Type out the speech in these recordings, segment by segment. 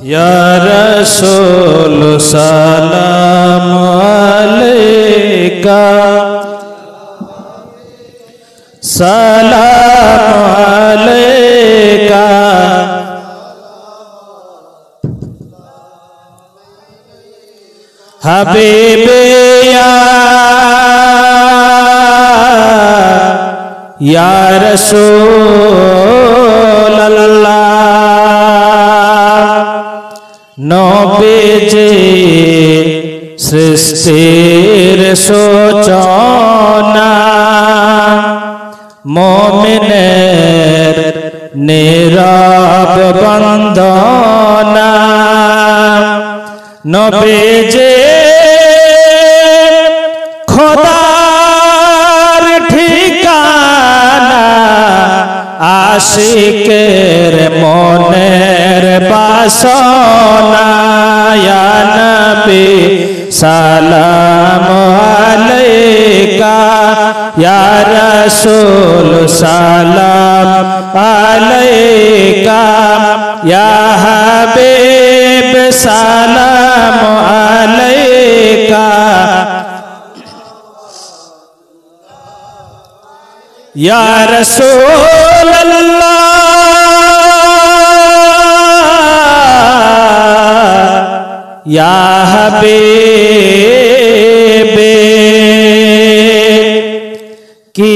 या रसूल सलाम अलैका सलाम अलैका हबीबे या रसूल अल्लाह नबीजी सृष्टिर सूचना मोमिनेर नीरव बंदना नबीजी खुदार ठिकाना आशिकेर मोनेर बासना या नबी सलाम अलैका या रसूल सलाम अलैका या हबीब सलाम अलैका या रसूल अल्लाह या हबीब की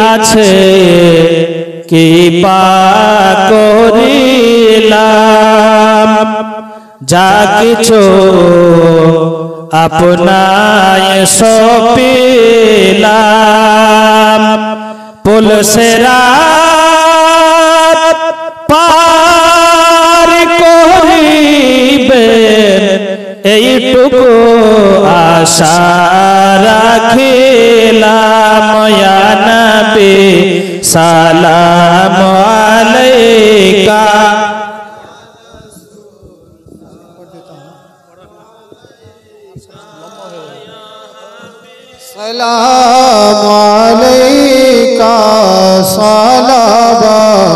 আছে কি করিলাম যা কিছু আপনায় সপিলাম পুলসেরাত পার করিবেন এইটুকু আশা রাখিলাম ইয়া নবী সালাম আলাইকা सलाम अलैका सलावतुल्लाह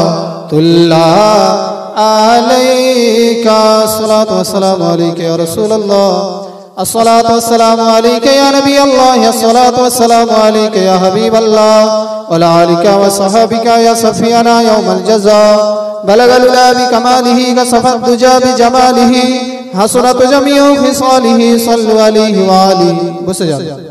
अलैका अस्सलातु वस्सलामु अलैका या रसूलल्लाह अस्सलातु वस्सलामु अलैका या नबी अल्लाह अस्सलातु वस्सलामु अलैका या हबीब अल्लाह वला आलिका व सहाबिका या सफियाना यौमल जज़ा बलगल उला बिकमालिही कसफत दुजा बिजमालिही हसनत जमीउ खिसालिही सल्लु अलैहि व आलिहि वसल्लम